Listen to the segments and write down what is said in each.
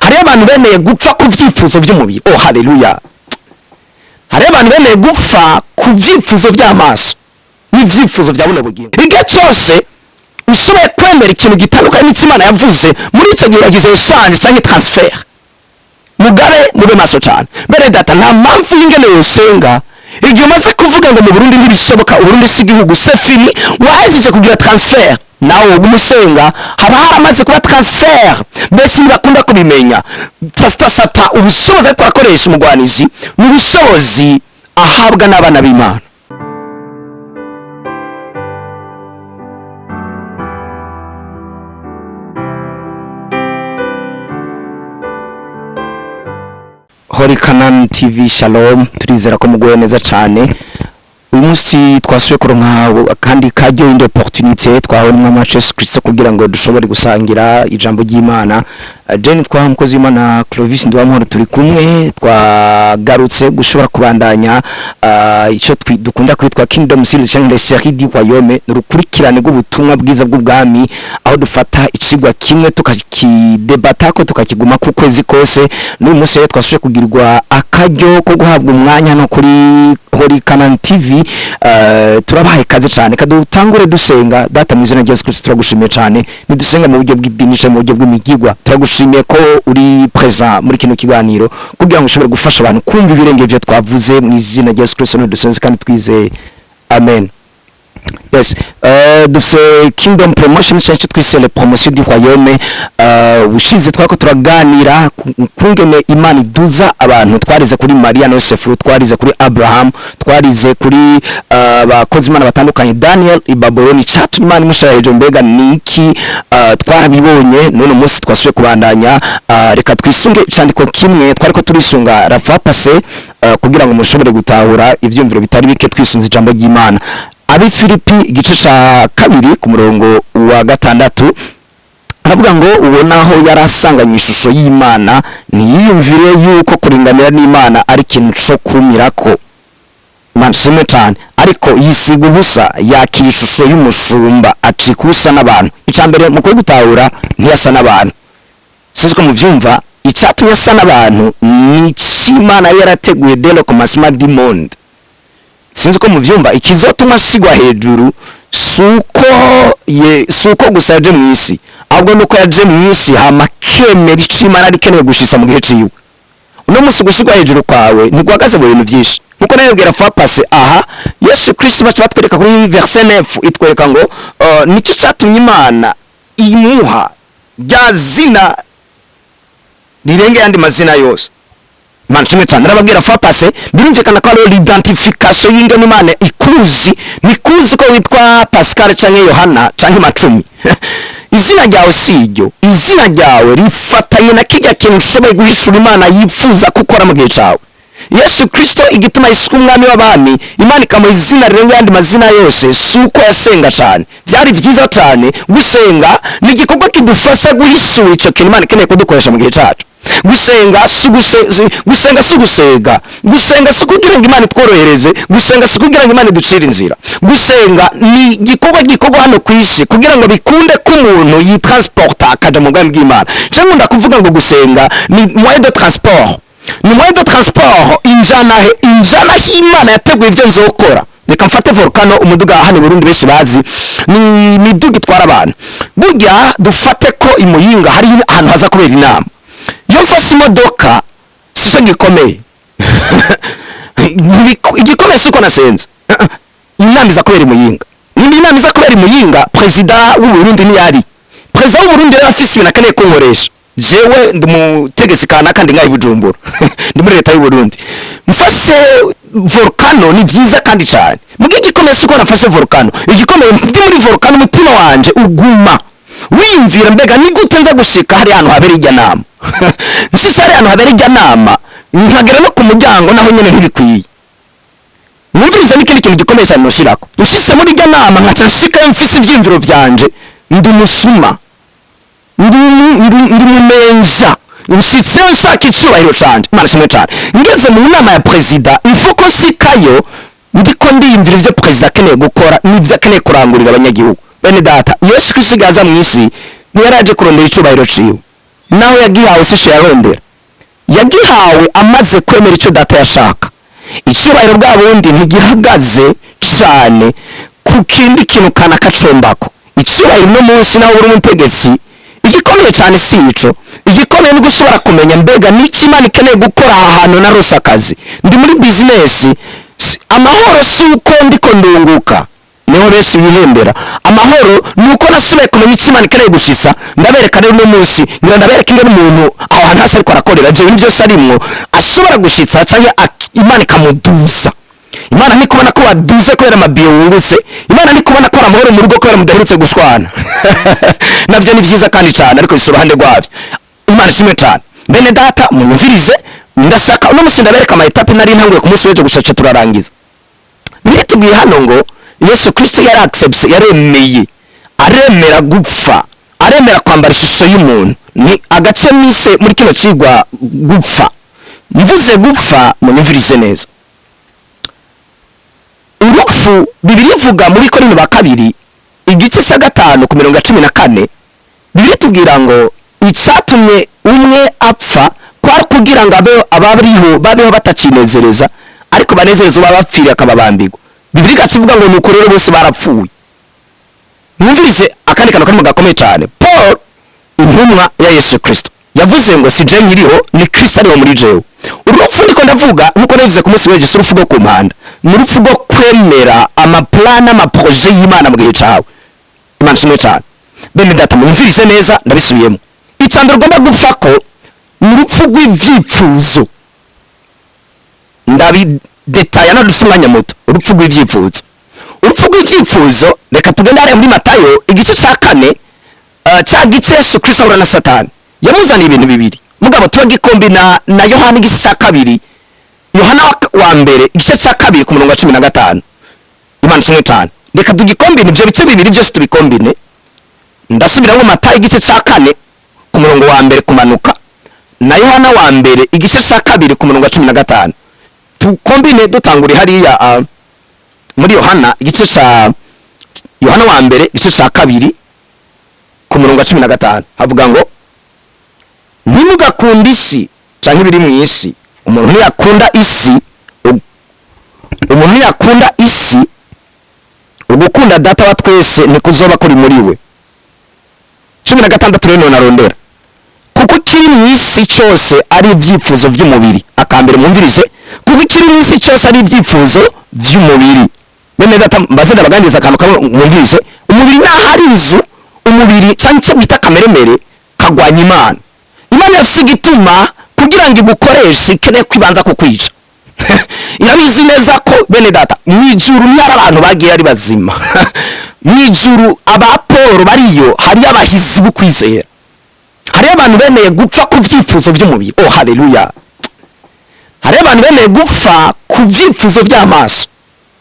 hari abantu bemeye gupfa ku byifuzo by'umubiri. Oh haleluya. hari abantu bemeye gupfa ku byifuzo by'amaso n'ibyifuzo bya buno bugingo. igihe cyose ushoboye kwemera ikintu gitandukanye n'Imana yavuze, muri icyo gihe yagize eshanje cyangwa transfer. Mugabe mube maso cyane. Bene data, nta mpamvu y'ingene yosenga igihe umaze kuvuga ngo mu Burundi ntibishoboka, Uburundi si igihugu, c'est fini, wahejeje kugira transfer. Nawe umusenga haba haramaze kuba transfer. Mbese ntibakunda kubimenya. Sata ubushobozi ariko akoresha umugwanizi n'ubushobozi ahabwa n'abana b'Imana. Hori CANAAN TV, shalom, turizera ko mugoye neza cyane. Uyu munsi twasuye kuronka kandi kajyo indi opportunité twahawe n'Yesu Kristo kugira ngo dushobore gusangira ijambo ry'Imana. Jane twamukozi w'Imana Clovis ndwamahoro turi kumwe, twagarutse gushobora kubandanya icyo dukunda kwitwa Kingdom Series cyangwa les séries du royaume, n'urukurikirane rw'ubutumwa bwiza bw'ubwami, aho dufata icigwa kimwe tukakidebatako tukakiguma ku kwezi kose. N'uyu munsi rero twasuye kugirwa akajyo ko guhabwa umwanya no kuri Hori CANAAN TV. Turabahaye kaze cyane, kadutangure dusenga. Data mu izina rya Yesu Kristo turagushimiye cyane, nidusenga mu buryo bw'idini mu buryo bw'imigigwa. Turagushimiye ko uri present muri kino kiganiro kugira ngo ushobore gufasha abantu kumva ibirenge byo twavuze mu izina rya Yesu Kristo dusenze kandi twizeye, amen. Yes, dufite Kingdom Promotion cyangwa twise le promotion du royaume. Ushize twako turaganira kungene Imana iduza abantu. Twarize kuri Maria na Yosefu, twarize kuri Abraham, twarize kuri abakozi Imana batandukanye, Daniel Ibabuloni, chat Imana imushaje mbega niki, twarabibonye. None umunsi twasuye kubandanya. Reka twisunge cyandiko kimwe twariko turisunga rafa passé kugira ngo mushobore gutahura ivyumviro bitari bike twisunze ijambo ry'Imana. Abi Filipi igice ca 2 ku murongo wa 6 aravuga ngo ubonaho yarasanganye ishusho y'Imana niyumvire yuko kuringanira n'Imana ari ikintu cyo kumirako. Manshime cyane, ariko yisiga ubusa yakira ishusho y'umushumba acikusa n'abantu. Icambere mu gutahura ntiyasa n'abantu. Sizwe mu vyumva icyatumye asa n'abantu ni Imana yarateguye dès le commencement du monde. Sinzi ko muvyumva ikizotuma sigwa hejuru suko gusa yaje mu isi, ahubwo nuko yaje mu isi hama kemera ic'Imana ari keneye gushisa mu gihe ciwe. Uno musi gusigwa hejuru kwawe ntigwagaze mu bintu byinshi. Nuko nayobwira fa passé aha Yesu Kristo bacha batwereka kuri verset 9 itwereka ngo nicyo cyatumye Imana imuha rya zina rirenge yandi mazina yose. Manshime cyane arababwira fa passé birumvikana ko ari l'identification y'ingene Imana ikuzi, nikuzi ko witwa Pascal canke Yohana canke Macumi. Izina ryawe siryo, izina ryawe rifatanye na kijya kintu ushoboye guhishura Imana yifuza gukora mu gihe cyawe. Yesu Kristo igituma yiswe umwami w'abami, Imana ikamuha izina rirenga yandi mazina yose, suko yasenga cyane. Byari byiza cyane gusenga, ni igikorwa kidufasha guhishura ico kintu Imana ikeneye kudukoresha mu gihe cyacu. Gusenga si kugira ngo Imana itworohereze, gusenga si kugira ngo Imana iducire inzira. Gusenga ni gikorwa hano kwisi kugira ngo bikunde ko umuntu yitransporta akaja mu bwami bw'Imana. Cyangwa ndakuvuga ngo gusenga ni moyen de transport. Ni moyen de transport injana Imana yateguye ivyo nzokora. Reka mfate volcano umuduga hano Burundi benshi bazi ni miduga itwara abantu. Burya dufate ko imuyinga hari ahantu haza kubera inama. Iyo mfashe imodoka sico gikomeye. Igikomeye siko nasenze. Inama iza kubera imuyinga. Nimba inama iza kubera imuyinga, president w'u Burundi ni yari. President w'u Burundi rero afise ibintu akeneye kunkoresha. Jewe ndumutegesi kanaka ndi ngayi Bujumbura. Ndi muri leta y'u Burundi. Mfashe volcano ni byiza kandi cyane. Mugihe gikomeye siko nafashe volcano. Igikomeye ndi muri volcano umutima wanje uguma. Wiyumvira mbega ni gute nza gushika hari ahantu habera ijya nama. Nshitse hari ahantu habera ijya nama, nkagera no ku muryango naho nyene ntibikwiye. Numvirize n'ikindi kintu gikomeye cyane noshirako. Nshitse muri ijya nama nkaca nshika mfise ivyimviro vyanje, ndi musuma. Ndi mumenja. Nshitse nshaka icubahiro canje. Marashimwe cyane. Ngeze mu nama ya president, ifoko nshikayo ndiko ndiyumvira ivyo president akeneye gukora n'ivyo akeneye kurangurira abanyagihugu. Bene data, Yesu Kristo gaza mu isi ntiyaraje kurondera icubahiro ciwe. naho yagihawe si yarondera, yagihawe amaze kwemera icyo data yashaka. Icyubahiro bwa bundi ntigihagaze cyane ku kindi kintu kana kacombako. Icyubahiro no munsi naho uri umutegetsi, igikomeye cyane si ico. Igikomeye ni gushobora kumenya mbega n'iki Imana ikeneye gukora aha hantu narose akazi, ndi muri business. Amahoro si uko ndiko ndunguka, niho Yesu yihembera. Amahoro ni uko nasubiye kumenya icyo Imana ikeneye gushitsa. Ndabereka rero no munsi ngira ndabereka ingene umuntu aho hantu hasi ariko arakorera je ibintu byose arimwo ashobora gushitsa cyangwa Imana ikamuduza. Imana ni kubona ko waduze kubera amabiyo wungutse. Imana ni kubona ko amahoro mu rugo kubera mudaherutse gushwana. Navyo ni vyiza kandi cyane, ariko isuruhande rwavyo Imana shimwe cyane. Bene data munyumvirize, ndashaka uno musi ndabereka ama etape nari ntanguye ku munsi w'ejo gucaca turarangiza. Biratubwiye hano ngo Yesu Kristo yari accepte, yaremeye, aremera gupfa, aremera kwambara ishusho y'umuntu. Ni agace mise muri kino cigwa gupfa. Mvuze gupfa munyumvirize neza. Urupfu Bibiliya ivuga muri Korinto ba kabiri igice cya 5 ku 14, Bibiliya tubwira ngo icyatumye umwe apfa kwari kugira ngo abariho babeho batacinezereza, ariko banezereza babapfiriye akababambirwa. Bibiliya ivuga ngo nuko rero bose barapfuye. Mwumvirize akandi kantu kari mu gakomeye cyane. Paul intumwa ya Yesu Kristo yavuze ngo si je nkiriho, ni Kristo ariho muri jewe. Urupfu niko ndavuga nuko navuze ku munsi w'ejo, urupfu rwo ku mpanda, ni urupfu rwo kwemera amaplana amaproje y'Imana mu gihe cawe. Imana shimwe cyane. Bene data mwumvirize neza, ndabisubiyemo. Icambere ugomba gupfa ko ni urupfu rw'ivyifuzo. Ndabidetaya no dufunganya moto. Urupfu rw'ivyifuzo. Urupfu rw'ivyifuzo reka tugende hariya muri Matayo igice cya 4, cya gice Yesu Kristo ahura na Satani. Yamuzaniye ibintu bibiri. Mugabo turagikombina na Yohana igice cya 2. Yohana wa mbere igice cya 2 ku 15. Imana shimwe cyane. Reka tugikombine ibyo bice bibiri byose tubikombine. Ndasubiramo Matayo igice cya 4 ku murongo wa mbere kumanuka, na Yohana wa mbere igice cya 2 ku 15. Tukombine dutanguri hariya muri Yohana igice cya Yohana wa mbere igice cya 2 ku murongo wa 15 havuga ngo ntimugakunda isi cyangwa ibiri mu isi. Umuntu yakunda isi, umuntu yakunda isi, ugukunda data wa twese ntikuzoba kuri muri we. 16 rero narondera kuko kiri mu isi cyose ari ibyifuzo by'umubiri. Akambere mwumvirize, kuko kiri mu isi cyose ari ibyifuzo by'umubiri. Bene data mbaze ndabaganiriza akantu kamwe mwumvirize. Umubiri n'ahari inzu, umubiri cyane cyo bita kameremere kagwanya Imana. Imana yafise igituma kugira ngo igukoreshe ikeneye kwibanza kukwica. Irabizi neza ko bene data mwijuru ni abantu bagiye ari bazima. Mwijuru abaporo bariyo, hari abahisi bukwizera, hari abantu bemeye gupfa ku byifuzo by'umubiri. Oh haleluya. Hari abantu bemeye gupfa ku byifuzo by'amaso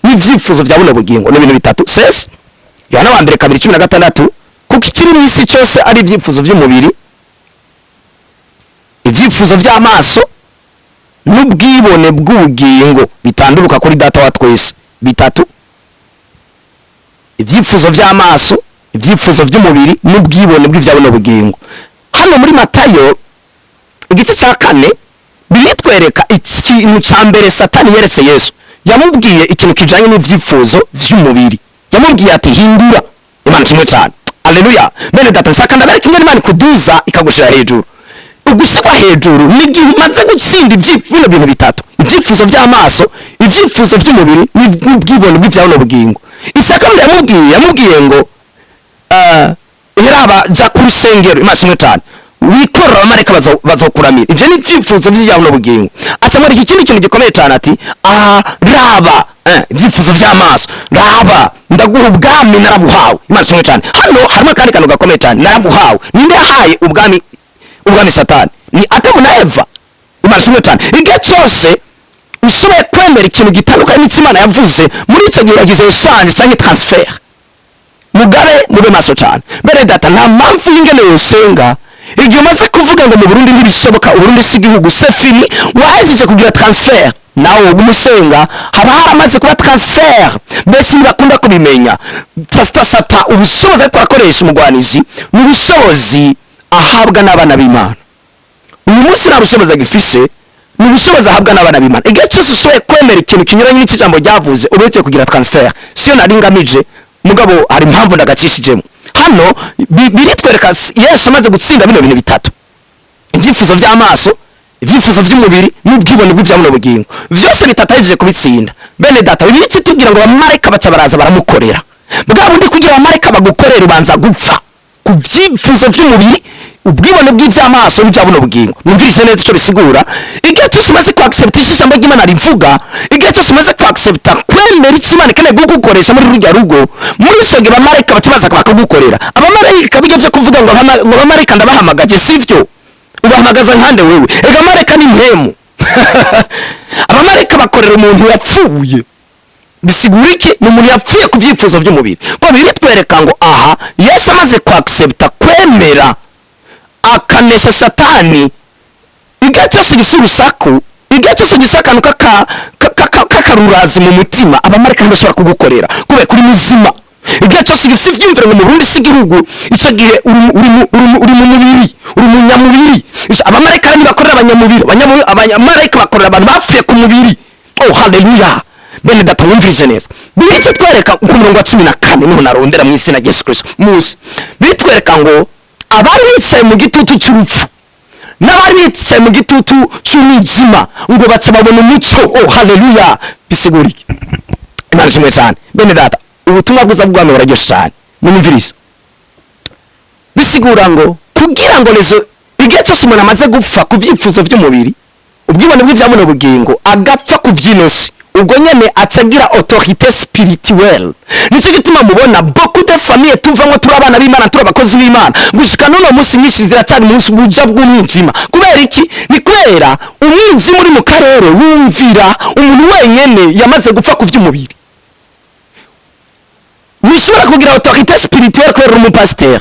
n'ibyifuzo bya buno bugingo. Ni ibintu bitatu. Sese Yohana wa mbere 2:16, kuko ikiri mu isi cyose ari ibyifuzo by'umubiri, ibyifuzo by'amaso n'ubwibone bw'ubugingo bitanduruka kuri data wa twese. Bitatu: ibyifuzo by'amaso, ibyifuzo by'umubiri n'ubwibone bw'ibyabuno bugingo. Hano muri Matayo igice cya 4 biritwereka ikintu cya mbere Satani yeretse Yesu. Yamubwiye ikintu kijanye n'ibyifuzo by'umubiri. Yamubwiye ati hindura. Imana kimwe cyane. Haleluya. Bene data nshaka ndabereka imwe Imana kuduza ikagushira hejuru. Ugushikwa hejuru ni igihe umaze gutsinda ibyifuzo bintu bitatu: ibyifuzo by'amaso, ibyifuzo by'umubiri n'ubwibone bw'ibyabuno bugingo. Isaka yamubwiye ngo heraba ja ku rusengero. Imana kimwe cyane. Wikorera abamareka bazokuramira. Ivyo ni ibyifuzo by'ibyabuno bugingo. Acamara iki kintu gikomeye cyane ati raba ibyifuzo by'amaso, raba ndaguha ubwami narabuhawe. Imana kimwe cyane. Hano harimo kandi kantu gakomeye cyane, narabuhawe. Ninde yahaye ubwami Satani? Ni Adamu na Eva. Imana kimwe cyane. Igihe cyose usubiye kwemera ikintu gitandukanye n'Imana yavuze, muri icyo gihe yagize ushanje cyangwa transfer. Mugabe mube maso cyane. Bene data nta mpamvu y'ingene yosenga igihe umaze kuvuga ngo mu Burundi ntibishoboka, Uburundi si igihugu, c'est fini, wahejeje kugira transfer. Nawe umusenga haba haramaze kuba transfer. Mbese ntibakunda kubimenya. Twasata ubushobozi twakoresha umugwanizi n'ubushobozi ahabwa n'abana b'Imana. Uyu munsi nta bushobozi agifise, ni ubushobozi ahabwa n'abana b'Imana. Igihe cyose ushoboye kwemera ikintu kinyuranye n'iki jambo ryavuze, ubereye kugira transfer. Siyo nari ngamije, mugabo hari impamvu ndagacishijemo. Hano biritwereka Yesu amaze gutsinda bino bintu bitatu: ibyifuzo by'amaso, ibyifuzo by'umubiri, n'ubwibone bw'ibyamuno bugingo. Vyose bitataje kubitsinda. Bene data, bibiri kitubwira ngo abamarayika baca baraza baramukorera. Bwa bundi kugira abamarayika bagukorera ubanza gupfa ku byifuzo by'umubiri, ubwibone bw'iby'amaso n'ibyamuno bugingo. Numvise neza icyo bisigura. Igihe cyose umaze kwaccepta ijambo ry'Imana rivuga, igihe cyose umaze kwaccepta kwemera icyo Imana ikeneye kugukoresha muri rujya rugo, muri ico gihe abamarayika baca baza bakagukorera. Abamarayika bigeze kuvuga ngo abamarayika ndabahamagaje, sivyo? Ubahamagaza nkande wewe? Ega abamarayika ni mpemu. Abamarayika bakorera umuntu yapfuye. Bisigura iki? Ni umuntu yapfuye ku byifuzo by'umubiri. Ko biritwereka ngo aha Yesu amaze kwaccepta kwemera akanesha Satani, igihe cyose gifite urusaku, igihe cyose gifite akantu k'akarurazi mu mutima, abamarayika ntibashobora kugukorera kubera kuri muzima. Igihe cyose gifite ivyumviro ngo mu Burundi si igihugu, icyo gihe uri mu mubiri, uri mu nyamubiri. Abamarayika ntibakorera abanyamubiri, abamarayika bakorera abantu bapfuye ku mubiri. Oh haleluya! Bene data, mwumvirije neza. Bice twereka ku murongo wa 14 niho narondera mu izina rya Yesu Kristo. Musi bitwereka ngo abari bicaye mu gitutu cy'urupfu n'abari bicaye mu gitutu cy'umwijima ngo baca babona umucyo. Oh haleluya! Bisigura iki? Imana ishimwe cyane. Bene data, ubutumwa bwiza bw'Imana buraryoshe cyane. Mwumvirize. Bisigura ngo kugira ngo igihe cyose umuntu amaze gupfa ku byifuzo by'umubiri, ubwibone bw'ibyamuno bugingo, agapfa ku byinosi, ubwo nyene acagira autorité spirituelle. Nico gituma mubona beaucoup de famille tuvamwe turi abana b'Imana, turi abakozi b'Imana, gushika none munsi nyinshi ziracyari munsi buja bw'umwijima. Kubera iki? Ni kubera umwijima uri mu karere wumvira umuntu wenyene yamaze gupfa ku by'umubiri. Nishobora kugira autorité spirituelle kubera umupasteur,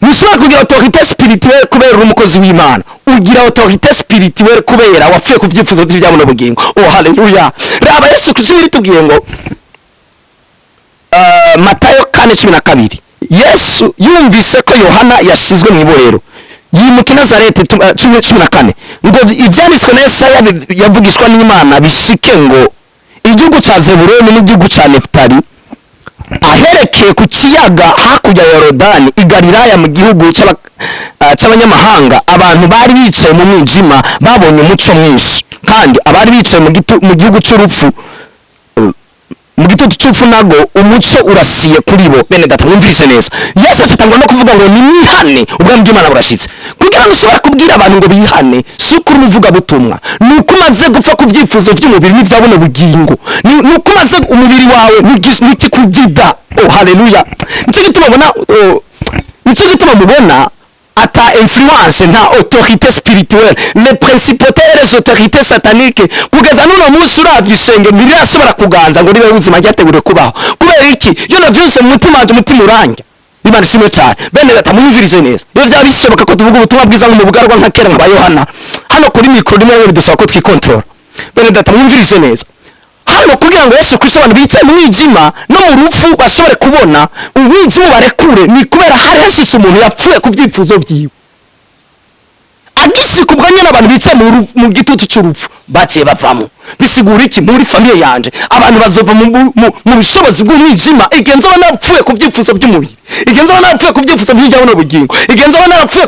nishobora kugira autorité spirituelle kubera umukozi w'Imana, ugira autorité spirituelle kubera wapfuye ku byifuzo by'ibyamuno bugingo. Oh haleluya! Raba Yesu Kristo bitubwiye ngo Matayo 4:12, Yesu yumvise ko Yohana yashizwe mu ibohero, yimuka i Nazareti 10:14, ngo ibyanditswe na Yesaya yavugishwa n'Imana bishike ngo igihugu ca Zebuloni n'igihugu ca Neftali, aherekeye ku kiyaga hakurya ya Yorodani i Galilaya mu gihugu cy'abanyamahanga, abantu bari bicaye mu mwijima babonye umucyo mwinshi, kandi abari bicaye mu gihugu cy'urupfu, mu gitutu cy'urupfu nago umucyo urasiye kuri bo. Bene data, mwumvise neza. Yesu atangwa no kuvuga ngo nimwihane ubwami bw'Imana burashitse. Kugira ngo ushobora kubwira abantu ngo bihane, si uko umuvuga butumwa, ni uko umaze gupfa ku byifuzo by'umubiri n'ibyabuno bugingo, ni uko umaze umubiri wawe n'ikikugida. Oh haleluya! Nicyo gituma mubona ata influence nta autorité spirituelle, les principautés et les autorités sataniques kugeza n'uno munsi uravye isenge ntirashobora kuganza ngo ribe ubuzima ryateguriwe kubaho. Kubera iki? Iyo navyose mu mutima wanje, umutima uranja. Imana ishimwe cyane. Bene data, mwumvirije neza. Iyo byaba bishoboka ko tuvuga ubutumwa bwiza mu bugarwa nka kera nka Yohana, hano kuri mikoro rimwe bidusaba ko twikontrola. Bene data, mwumvirije neza. Hano kugira ngo Yesu Kristo abantu bicaye mu mwijima no mu rupfu bashobore kubona umwijima barekure, ni kubera hari hashitse umuntu yapfuye ku byifuzo byiwe. Agishika ubwo nyine abantu bicaye mu gitutu cy'urupfu baciye bavamo. Bisigura iki? Muri famille yanje abantu bazova mu bishobozi bw'umwijima, igenzo banapfuye ku byifuzo by'umubiri, igenzo banapfuye ku byifuzo by'ibyabuno bugingo, igenzo banapfuye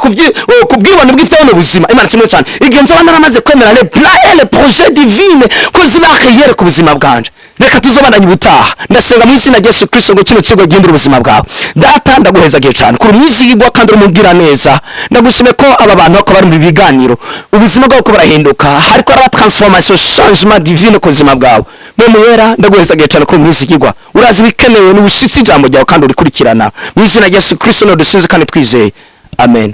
ku bwibone bw'ibyabuno buzima. Imana kimwe cyane. Igenzo banaramaze kwemera les plans et les projets divines ko ziba khiyere ku buzima bwanje. Reka tuzobandanye ubutaha. Ndasenga mu izina rya Yesu Kristo ngo kino kigo gihindura ubuzima bwawe. Data, ndaguhezagiye cyane kuri mwisi yigwa kandi urumubwira neza. Ndagushime ko aba bantu bako bari mu biganiro ubuzima bwabo ko barahinduka, hariko araba transformation, changement divine ku buzima bwawe. Mu yera ndaguhezagiye cyane kuri mwisi yigwa. Urazi bikenewe n'ubushitsi ijambo ryawe kandi urikurikirana. Mu izina rya Yesu Kristo no dusinze kandi twizeye. Amen.